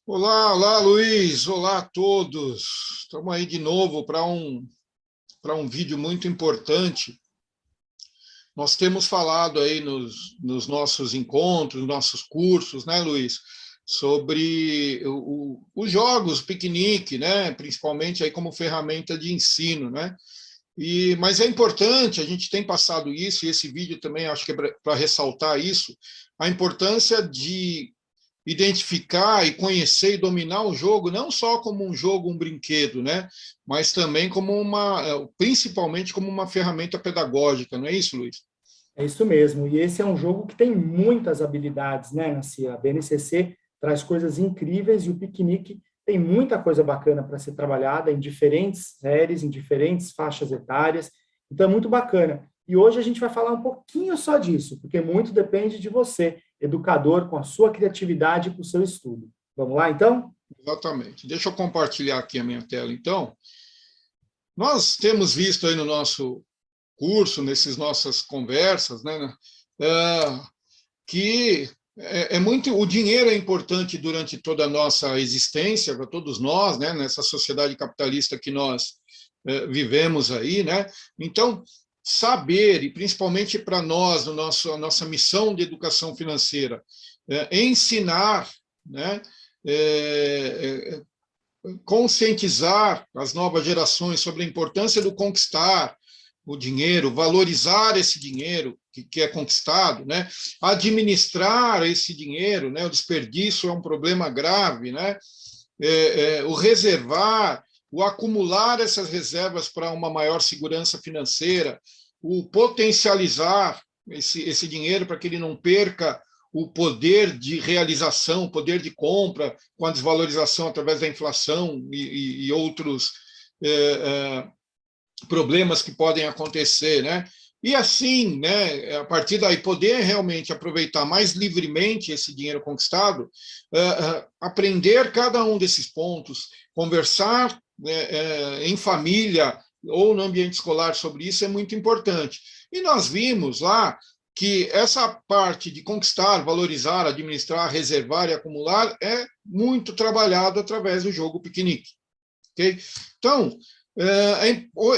Olá, olá, Luiz. Olá a todos. Estamos aí de novo para um vídeo muito importante. Nós temos falado aí nos nossos encontros, nossos cursos, né, Luiz, sobre os jogos, piquenique, né, principalmente aí como ferramenta de ensino, né? Mas é importante, a gente tem passado isso, e esse vídeo também acho que é para ressaltar isso, a importância de identificar e conhecer e dominar o jogo, não só como um jogo, um brinquedo, né? Mas também principalmente como uma ferramenta pedagógica, não é isso, Luiz? É isso mesmo. E esse é um jogo que tem muitas habilidades, né, Nancy? A BNCC traz coisas incríveis e o Piquenique tem muita coisa bacana para ser trabalhada em diferentes séries, em diferentes faixas etárias. Então é muito bacana. E hoje a gente vai falar um pouquinho só disso, porque muito depende de você, educador, com a sua criatividade e com o seu estudo. Vamos lá, então? Exatamente. Deixa eu compartilhar aqui a minha tela, então. Nós temos visto aí no nosso curso, nessas nossas conversas, né, que o dinheiro é importante durante toda a nossa existência, para todos nós, né, nessa sociedade capitalista que nós vivemos aí, né? Então, saber, e principalmente para nós, a nossa missão de educação financeira, ensinar, né, é, conscientizar as novas gerações sobre a importância do conquistar o dinheiro, valorizar esse dinheiro que é conquistado, né? Administrar esse dinheiro, né? O desperdício é um problema grave, né? O reservar, o acumular essas reservas para uma maior segurança financeira, o potencializar esse dinheiro para que ele não perca o poder de realização, o poder de compra, com a desvalorização através da inflação e outros problemas que podem acontecer, né? E assim, né, a partir daí, poder realmente aproveitar mais livremente esse dinheiro conquistado, aprender cada um desses pontos, conversar em família ou no ambiente escolar sobre isso é muito importante. E nós vimos lá que essa parte de conquistar, valorizar, administrar, reservar e acumular é muito trabalhado através do jogo piquenique. Okay? Então,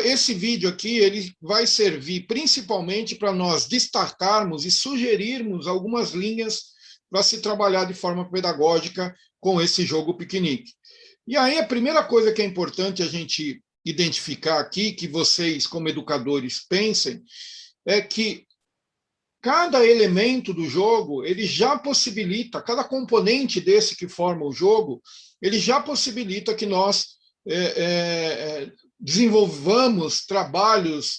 esse vídeo aqui ele vai servir principalmente para nós destacarmos e sugerirmos algumas linhas para se trabalhar de forma pedagógica com esse jogo piquenique. E aí a primeira coisa que é importante a gente identificar aqui, que vocês como educadores pensem, é que cada elemento do jogo, ele já possibilita, cada componente desse que forma o jogo, ele já possibilita que nós desenvolvamos trabalhos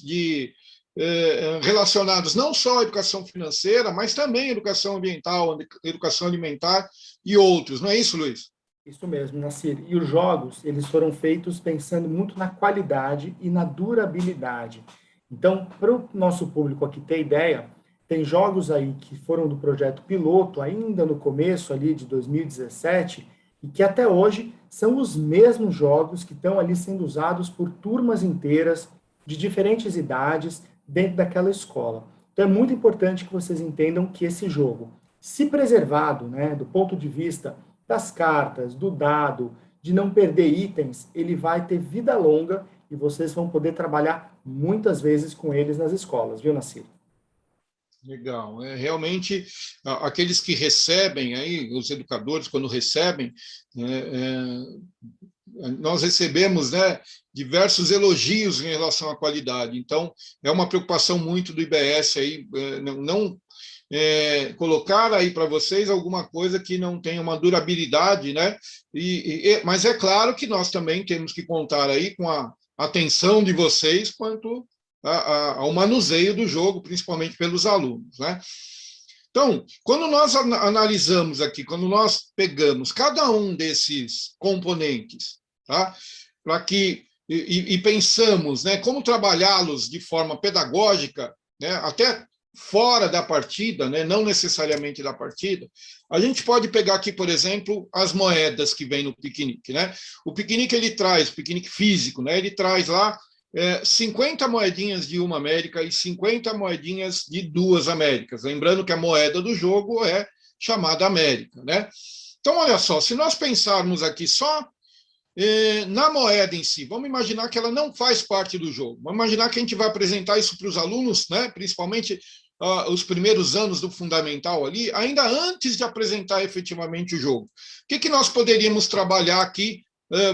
relacionados não só à educação financeira, mas também à educação ambiental, educação alimentar e outros. Não é isso, Luiz? Isso mesmo, Nassir. E os jogos, eles foram feitos pensando muito na qualidade e na durabilidade. Então, para o nosso público aqui ter ideia, tem jogos aí que foram do projeto piloto, ainda no começo ali de 2017, e que até hoje são os mesmos jogos que estão ali sendo usados por turmas inteiras, de diferentes idades, dentro daquela escola. Então, é muito importante que vocês entendam que esse jogo, se preservado, né, do ponto de vista das cartas, do dado, de não perder itens, ele vai ter vida longa e vocês vão poder trabalhar muitas vezes com eles nas escolas, viu, Nassir? Legal. Realmente, aqueles que recebem, aí, os educadores, quando recebem, nós recebemos, né, diversos elogios em relação à qualidade. Então, é uma preocupação muito do IBS aí, não colocar aí para vocês alguma coisa que não tenha uma durabilidade, né? Mas é claro que nós também temos que contar aí com a atenção de vocês quanto ao manuseio do jogo, principalmente pelos alunos, né? Então, quando nós analisamos aqui, quando nós pegamos cada um desses componentes, tá? Para que e pensamos, né, como trabalhá-los de forma pedagógica, né, até fora da partida, né, não necessariamente da partida, a gente pode pegar aqui, por exemplo, as moedas que vem no piquenique, né? O piquenique ele traz, o piquenique físico, né? Ele traz lá 50 moedinhas de uma América e 50 moedinhas de duas Américas. Lembrando que a moeda do jogo é chamada América, né? Então, olha só, se nós pensarmos aqui só na moeda em si, vamos imaginar que ela não faz parte do jogo. Vamos imaginar que a gente vai apresentar isso para os alunos, né, principalmente os primeiros anos do fundamental ali, ainda antes de apresentar efetivamente o jogo. O que nós poderíamos trabalhar aqui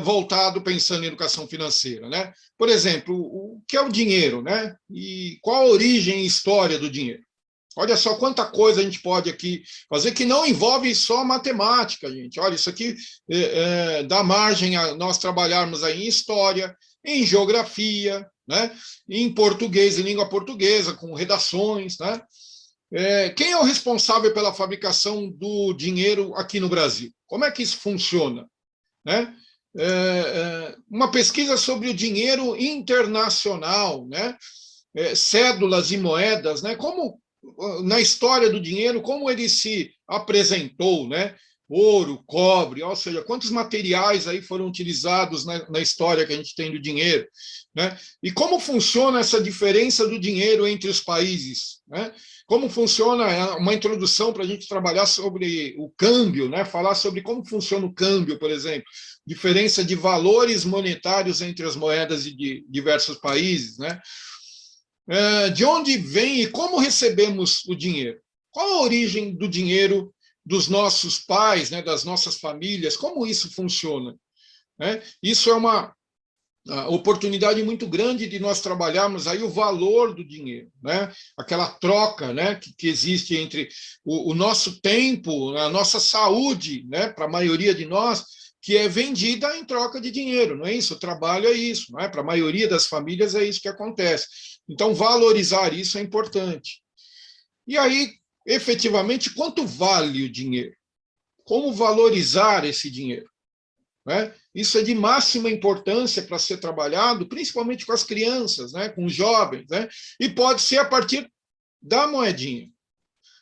voltado pensando em educação financeira, né? Por exemplo, o que é o dinheiro, né? E qual a origem e história do dinheiro? Olha só quanta coisa a gente pode aqui fazer que não envolve só matemática, gente. Olha, isso aqui dá margem a nós trabalharmos aí em história, em geografia, né? Em português, em língua portuguesa, com redações, né? Quem é o responsável pela fabricação do dinheiro aqui no Brasil? Como é que isso funciona? Né? Uma pesquisa sobre o dinheiro internacional, né? Cédulas e moedas, né? Como na história do dinheiro, como ele se apresentou, né? Ouro, cobre, ou seja, quantos materiais aí foram utilizados na história que a gente tem do dinheiro, né? E como funciona essa diferença do dinheiro entre os países, né? Como funciona uma introdução para a gente trabalhar sobre o câmbio, né? Falar sobre como funciona o câmbio, por exemplo, diferença de valores monetários entre as moedas de diversos países, né? De onde vem e como recebemos o dinheiro? Qual a origem do dinheiro dos nossos pais, né, das nossas famílias? Como isso funciona? Isso é uma oportunidade muito grande de nós trabalharmos aí o valor do dinheiro, né? Aquela troca, né, que existe entre o nosso tempo, a nossa saúde, né, para a maioria de nós, que é vendida em troca de dinheiro, não é isso? O trabalho é isso, não é? Para a maioria das famílias é isso que acontece. Então, valorizar isso é importante. E aí, efetivamente, quanto vale o dinheiro? Como valorizar esse dinheiro? Né? Isso é de máxima importância para ser trabalhado, principalmente com as crianças, né? Com os jovens, né? E pode ser a partir da moedinha.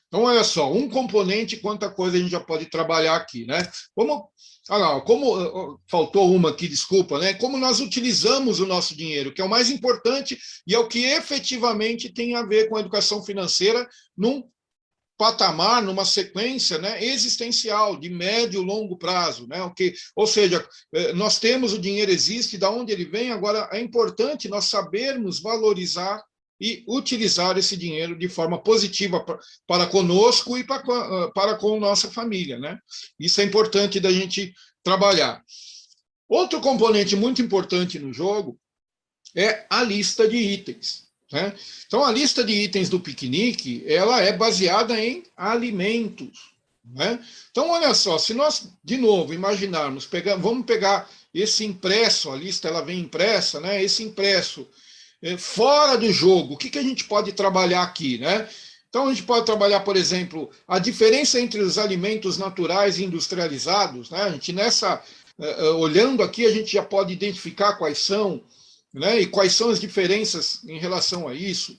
Então, olha só, um componente, quanta coisa a gente já pode trabalhar aqui, né? Como faltou uma aqui, desculpa, né? Como nós utilizamos o nosso dinheiro, que é o mais importante e é o que efetivamente tem a ver com a educação financeira num patamar, numa sequência, né, existencial, de médio e longo prazo. Né, ou seja, nós temos o dinheiro, existe, de onde ele vem, agora é importante nós sabermos valorizar e utilizar esse dinheiro de forma positiva para conosco e para com nossa família. Né? Isso é importante da gente trabalhar. Outro componente muito importante no jogo é a lista de itens. Né? Então, a lista de itens do piquenique ela é baseada em alimentos. Né? Então, olha só, se nós, de novo, imaginarmos, vamos pegar esse impresso, a lista ela vem impressa, né? Esse impresso fora do jogo, o que a gente pode trabalhar aqui? Né? Então, a gente pode trabalhar, por exemplo, a diferença entre os alimentos naturais e industrializados. Né? A gente olhando aqui, a gente já pode identificar quais são, né? E quais são as diferenças em relação a isso.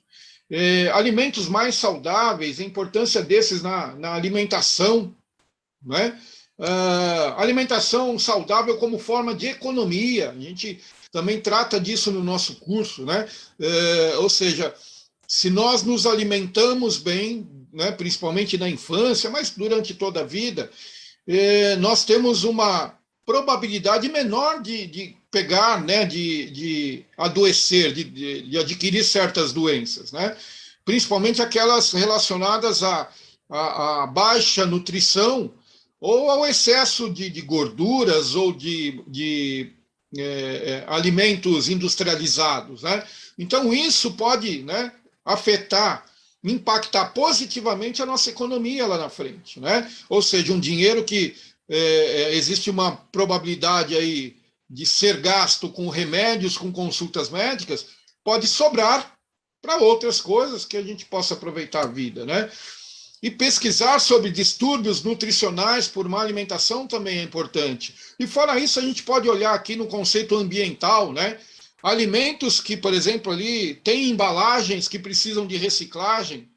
Alimentos mais saudáveis, a importância desses na alimentação, né? Alimentação saudável como forma de economia, a gente também trata disso no nosso curso, né? Ou seja, se nós nos alimentamos bem, né, principalmente na infância, mas durante toda a vida, nós temos uma probabilidade menor de pegar, né, de adoecer, de adquirir certas doenças, né? Principalmente aquelas relacionadas à baixa nutrição ou ao excesso de gorduras ou de alimentos industrializados. Né? Então, isso pode, né, afetar, impactar positivamente a nossa economia lá na frente. Né? Ou seja, um dinheiro que existe uma probabilidade aí de ser gasto com remédios, com consultas médicas, pode sobrar para outras coisas que a gente possa aproveitar a vida, né? E pesquisar sobre distúrbios nutricionais por má alimentação também é importante. E fora isso, a gente pode olhar aqui no conceito ambiental, né? Alimentos que, por exemplo, ali têm embalagens que precisam de reciclagem,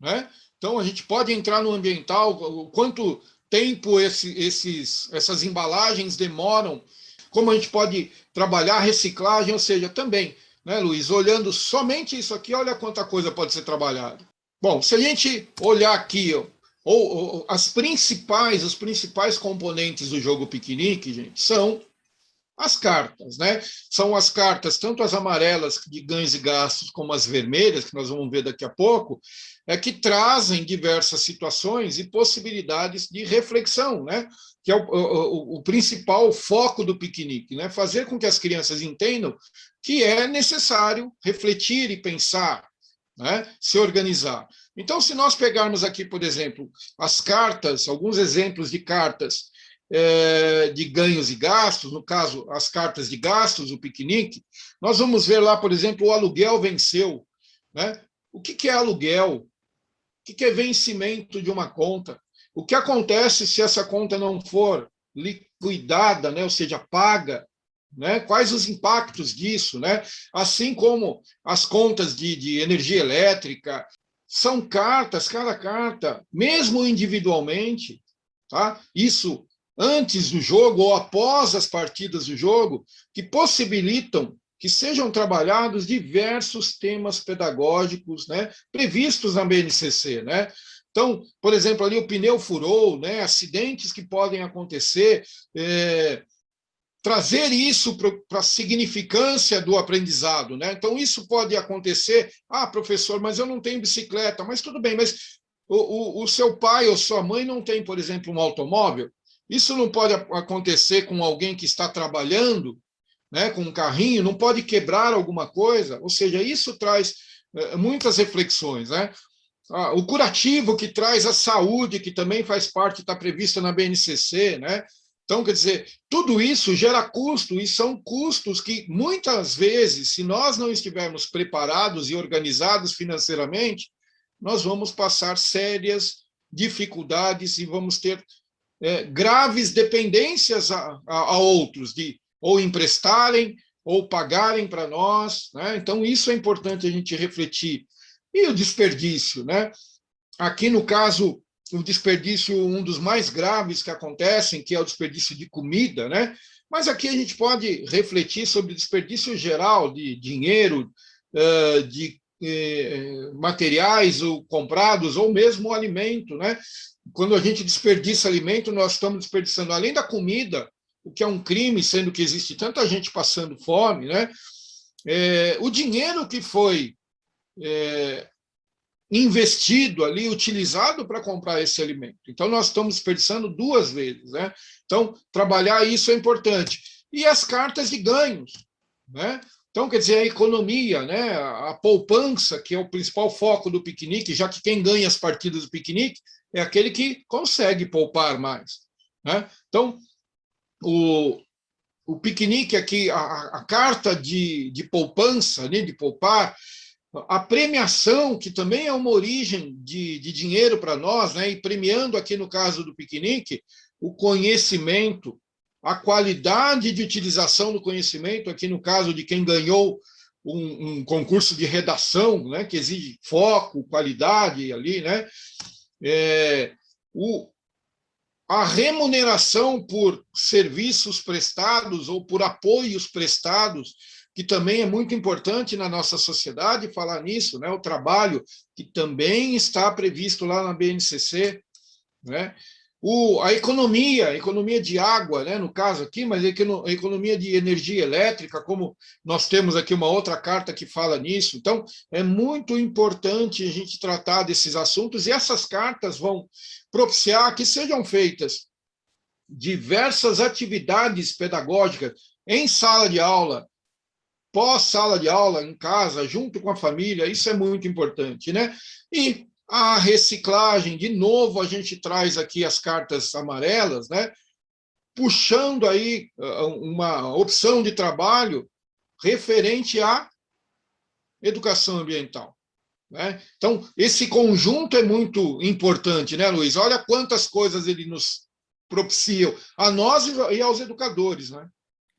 né? Então, a gente pode entrar no ambiental, o quanto tempo essas embalagens demoram, como a gente pode trabalhar a reciclagem, ou seja, também, né, Luiz, olhando somente isso aqui, olha quanta coisa pode ser trabalhada. Bom, se a gente olhar aqui, ó, os principais componentes do jogo piquenique, gente, são as cartas, né? São as cartas, tanto as amarelas de ganhos e gastos, como as vermelhas, que nós vamos ver daqui a pouco, que trazem diversas situações e possibilidades de reflexão, né? Que é o principal foco do piquenique, né? Fazer com que as crianças entendam que é necessário refletir e pensar, né? Se organizar. Então, se nós pegarmos aqui, por exemplo, as cartas, alguns exemplos de cartas de ganhos e gastos, no caso, as cartas de gastos, o piquenique, nós vamos ver lá, por exemplo, o aluguel venceu, né? O que é aluguel? O que é vencimento de uma conta? O que acontece se essa conta não for liquidada, né? Ou seja, paga? Né? Quais os impactos disso? Né? Assim como as contas de energia elétrica, são cartas, cada carta, mesmo individualmente, tá? Isso antes do jogo ou após as partidas do jogo, que possibilitam que sejam trabalhados diversos temas pedagógicos, né, previstos na BNCC, né? Então, por exemplo, ali o pneu furou, né, acidentes que podem acontecer, trazer isso para a significância do aprendizado, né? Então, isso pode acontecer, professor, mas eu não tenho bicicleta, mas tudo bem, mas o seu pai ou sua mãe não tem, por exemplo, um automóvel? Isso não pode acontecer com alguém que está trabalhando, né, com um carrinho, não pode quebrar alguma coisa? Ou seja, isso traz muitas reflexões, né? O curativo que traz a saúde, que também faz parte, está prevista na BNCC, né? Então, quer dizer, tudo isso gera custo, e são custos que, muitas vezes, se nós não estivermos preparados e organizados financeiramente, nós vamos passar sérias dificuldades e vamos ter graves dependências a outros, de ou emprestarem ou pagarem para nós, né? Então, isso é importante a gente refletir. E o desperdício, né? Aqui, no caso, o desperdício, um dos mais graves que acontecem, que é o desperdício de comida, né? Mas aqui a gente pode refletir sobre o desperdício geral de dinheiro, de materiais ou comprados, ou mesmo o alimento, né? Quando a gente desperdiça alimento, nós estamos desperdiçando, além da comida, o que é um crime, sendo que existe tanta gente passando fome, né? O dinheiro que foi investido ali, utilizado para comprar esse alimento. Então, nós estamos desperdiçando duas vezes, né? Então, trabalhar isso é importante. E as cartas de ganhos, né? Então, quer dizer, a economia, né? A poupança, que é o principal foco do piquenique, já que quem ganha as partidas do piquenique é aquele que consegue poupar mais, né? Então, o piquenique aqui, a carta de poupança, né? De poupar, a premiação, que também é uma origem de dinheiro para nós, né? E premiando aqui no caso do piquenique, o conhecimento, a qualidade de utilização do conhecimento, aqui no caso de quem ganhou um concurso de redação, né? Que exige foco, qualidade ali, né? A remuneração por serviços prestados ou por apoios prestados, que também é muito importante na nossa sociedade falar nisso, né? O trabalho que também está previsto lá na BNCC, né? A economia de água, né? No caso aqui, mas a economia de energia elétrica, como nós temos aqui uma outra carta que fala nisso. Então, é muito importante a gente tratar desses assuntos, e essas cartas vão propiciar que sejam feitas diversas atividades pedagógicas em sala de aula, pós-sala de aula, em casa, junto com a família. Isso é muito importante, né? E a reciclagem, de novo, a gente traz aqui as cartas amarelas, né? Puxando aí uma opção de trabalho referente à educação ambiental, né? Então, esse conjunto é muito importante, né, Luiz? Olha quantas coisas ele nos propicia, a nós e aos educadores, né?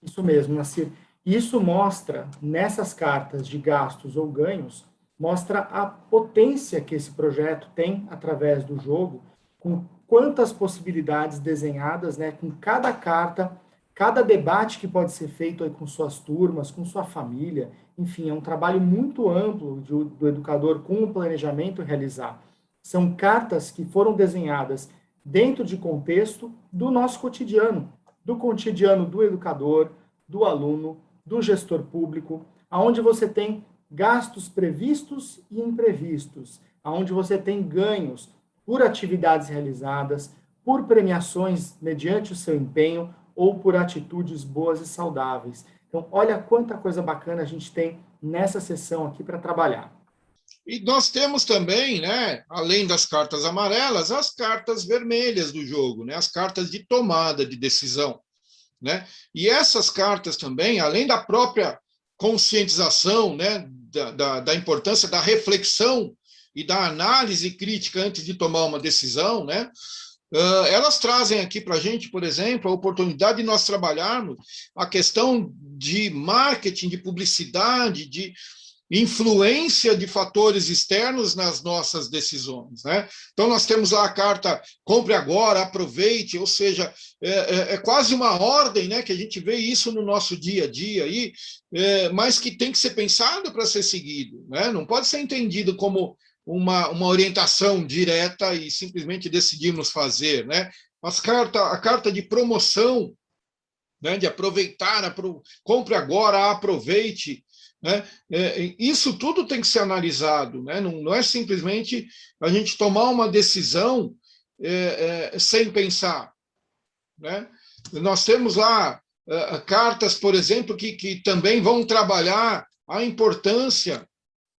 Isso mesmo, Nassir. Isso mostra, nessas cartas de gastos ou ganhos, mostra a potência que esse projeto tem através do jogo, com quantas possibilidades desenhadas, né, com cada carta, cada debate que pode ser feito aí com suas turmas, com sua família. Enfim, é um trabalho muito amplo do educador com o planejamento realizar. São cartas que foram desenhadas dentro de contexto do nosso cotidiano, do cotidiano do educador, do aluno, do gestor público, aonde você tem gastos previstos e imprevistos, aonde você tem ganhos por atividades realizadas, por premiações mediante o seu empenho ou por atitudes boas e saudáveis. Então, olha quanta coisa bacana a gente tem nessa sessão aqui para trabalhar. E nós temos também, né, além das cartas amarelas, as cartas vermelhas do jogo, né, as cartas de tomada de decisão, né? E essas cartas também, além da própria conscientização, né, da importância da reflexão e da análise crítica antes de tomar uma decisão, né? Elas trazem aqui para a gente, por exemplo, a oportunidade de nós trabalharmos a questão de marketing, de publicidade, de influência de fatores externos nas nossas decisões, né? Então, nós temos lá a carta compre agora, aproveite, ou seja, é quase uma ordem, né, que a gente vê isso no nosso dia a dia, aí, mas que tem que ser pensado para ser seguido, né? Não pode ser entendido como uma orientação direta e simplesmente decidimos fazer, né? A carta de promoção, né, de aproveitar, compre agora, aproveite, né? Isso tudo tem que ser analisado, né? Não é simplesmente a gente tomar uma decisão sem pensar, né? Nós temos lá cartas, por exemplo, que também vão trabalhar a importância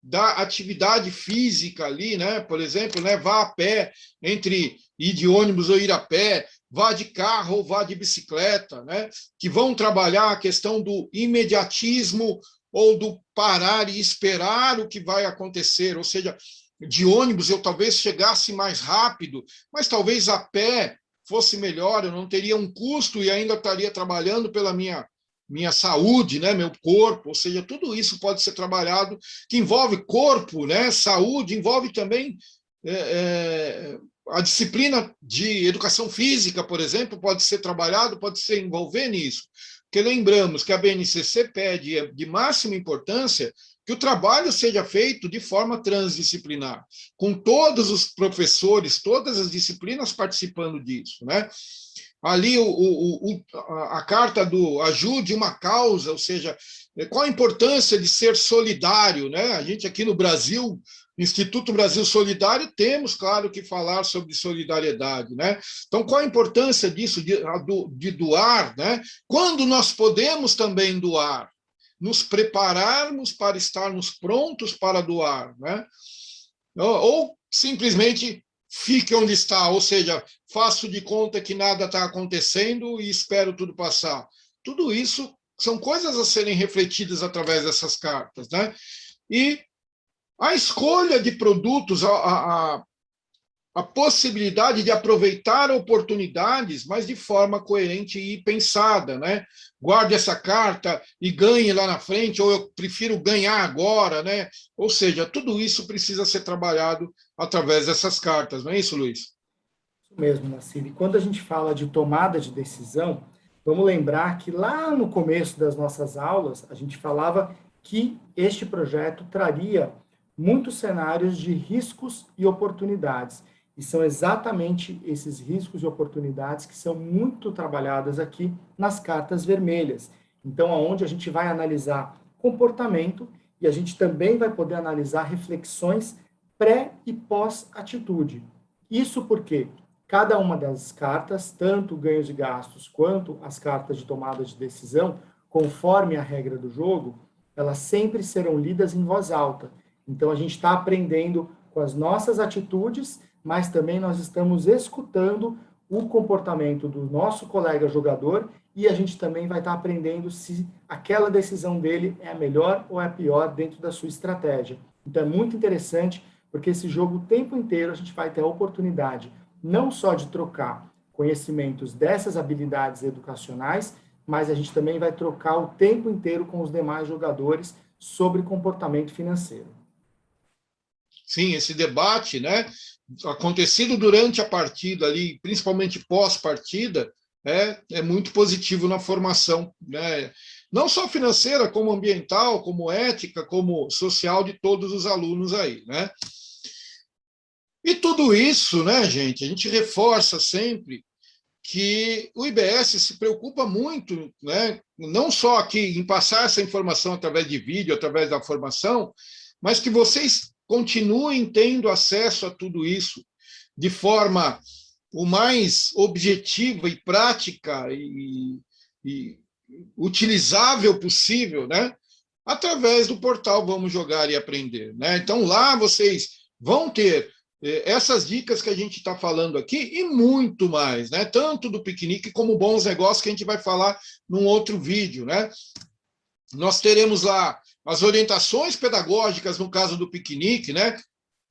da atividade física ali, né? Por exemplo, né, vá a pé, entre ir de ônibus ou ir a pé, vá de carro ou vá de bicicleta, né? Que vão trabalhar a questão do imediatismo ou do parar e esperar o que vai acontecer, ou seja, de ônibus eu talvez chegasse mais rápido, mas talvez a pé fosse melhor, eu não teria um custo e ainda estaria trabalhando pela minha saúde, né, meu corpo, ou seja, tudo isso pode ser trabalhado, que envolve corpo, né, saúde, envolve também a disciplina de educação física, por exemplo, pode ser trabalhado, pode se envolver nisso. Porque lembramos que a BNCC pede de máxima importância que o trabalho seja feito de forma transdisciplinar, com todos os professores, todas as disciplinas participando disso, né? Ali a carta do ajude uma causa, ou seja, qual a importância de ser solidário, né? A gente aqui no Brasil, Instituto Brasil Solidário, temos, claro, que falar sobre solidariedade, né? Então, qual a importância disso, de doar, né? Quando nós podemos também doar, nos prepararmos para estarmos prontos para doar, né? Ou simplesmente fique onde está, ou seja, faço de conta que nada está acontecendo e espero tudo passar. Tudo isso são coisas a serem refletidas através dessas cartas, né? E a escolha de produtos, a possibilidade de aproveitar oportunidades, mas de forma coerente e pensada, né? Guarde essa carta e ganhe lá na frente, ou eu prefiro ganhar agora, né? Ou seja, tudo isso precisa ser trabalhado através dessas cartas, não é isso, Luiz? Isso mesmo, Nassir. E quando a gente fala de tomada de decisão, vamos lembrar que lá no começo das nossas aulas, a gente falava que este projeto traria muitos cenários de riscos e oportunidades. E são exatamente esses riscos e oportunidades que são muito trabalhadas aqui nas cartas vermelhas. Então, aonde a gente vai analisar comportamento e a gente também vai poder analisar reflexões pré e pós-atitude. Isso porque cada uma das cartas, tanto ganhos e gastos quanto as cartas de tomada de decisão, conforme a regra do jogo, elas sempre serão lidas em voz alta. Então, a gente está aprendendo com as nossas atitudes, mas também nós estamos escutando o comportamento do nosso colega jogador e a gente também vai estar aprendendo se aquela decisão dele é a melhor ou é a pior dentro da sua estratégia. Então, é muito interessante, porque esse jogo, o tempo inteiro, a gente vai ter a oportunidade não só de trocar conhecimentos dessas habilidades educacionais, mas a gente também vai trocar o tempo inteiro com os demais jogadores sobre comportamento financeiro. Sim, esse debate, né, acontecido durante a partida ali, principalmente pós-partida, é muito positivo na formação, né, não só financeira, como ambiental, como ética, como social de todos os alunos aí, né? E tudo isso, né, gente, a gente reforça sempre que o IBS se preocupa muito, né, não só aqui em passar essa informação através de vídeo, através da formação, mas que vocês continuem tendo acesso a tudo isso de forma o mais objetiva e prática e utilizável possível, né, através do portal Vamos Jogar e Aprender, né? Então, lá vocês vão ter essas dicas que a gente está falando aqui e muito mais, né? Tanto do piquenique como bons negócios que a gente vai falar num outro vídeo, né? Nós teremos lá as orientações pedagógicas no caso do piquenique, né?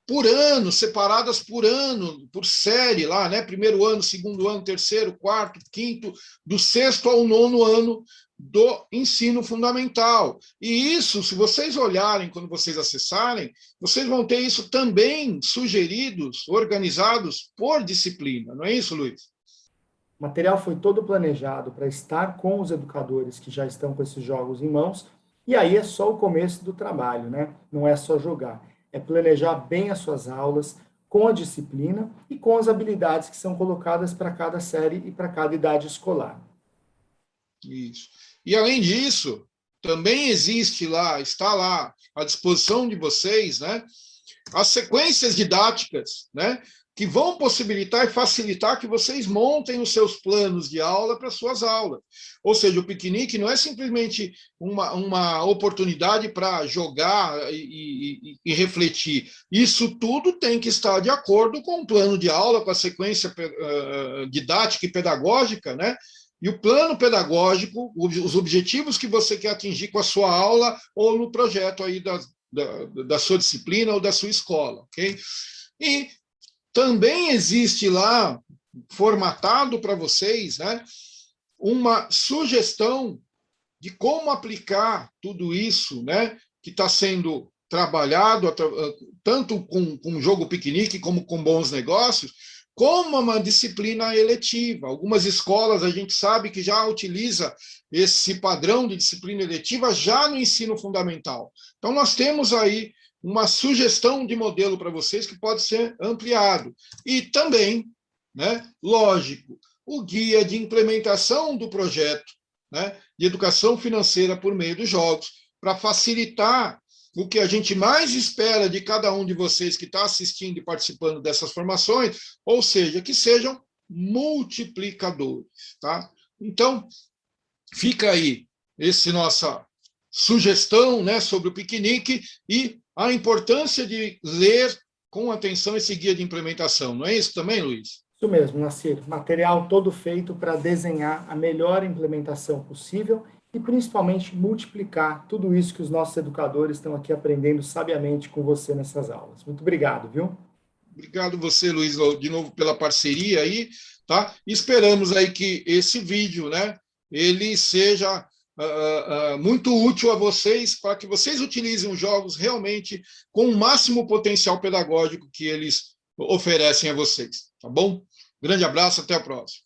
Por ano, separadas por ano, por série lá, né? Primeiro ano, segundo ano, terceiro, quarto, quinto, do sexto ao nono ano do ensino fundamental. E isso, se vocês olharem, quando vocês acessarem, vocês vão ter isso também sugeridos, organizados por disciplina, não é isso, Luiz? O material foi todo planejado para estar com os educadores que já estão com esses jogos em mãos, e aí é só o começo do trabalho, né? Não é só jogar, é planejar bem as suas aulas, com a disciplina e com as habilidades que são colocadas para cada série e para cada idade escolar. Isso. E, além disso, também existe lá, está lá à disposição de vocês, né, as sequências didáticas, né, que vão possibilitar e facilitar que vocês montem os seus planos de aula para suas aulas. Ou seja, o piquenique não é simplesmente uma oportunidade para jogar e refletir. Isso tudo tem que estar de acordo com o plano de aula, com a sequência didática e pedagógica, né? E o plano pedagógico, os objetivos que você quer atingir com a sua aula ou no projeto aí da sua disciplina ou da sua escola, ok? E também existe lá, formatado para vocês, né, uma sugestão de como aplicar tudo isso, né, que está sendo trabalhado tanto com o jogo piquenique como com bons negócios, como uma disciplina eletiva. Algumas escolas a gente sabe que já utiliza esse padrão de disciplina eletiva já no ensino fundamental. Então, nós temos aí uma sugestão de modelo para vocês que pode ser ampliado. E também, né, lógico, o guia de implementação do projeto, né, de educação financeira por meio dos jogos, para facilitar o que a gente mais espera de cada um de vocês que está assistindo e participando dessas formações, ou seja, que sejam multiplicadores, tá? Então, fica aí essa nossa sugestão, né, sobre o piquenique e a importância de ler com atenção esse guia de implementação. Não é isso também, Luiz? Isso mesmo, Nassir. Material todo feito para desenhar a melhor implementação possível e, principalmente, multiplicar tudo isso que os nossos educadores estão aqui aprendendo sabiamente com você nessas aulas. Muito obrigado, viu? Obrigado você, Luiz, de novo pela parceria aí, tá? Esperamos aí que esse vídeo, né, ele seja muito útil a vocês, para que vocês utilizem os jogos realmente com o máximo potencial pedagógico que eles oferecem a vocês, tá bom? Grande abraço, até a próxima.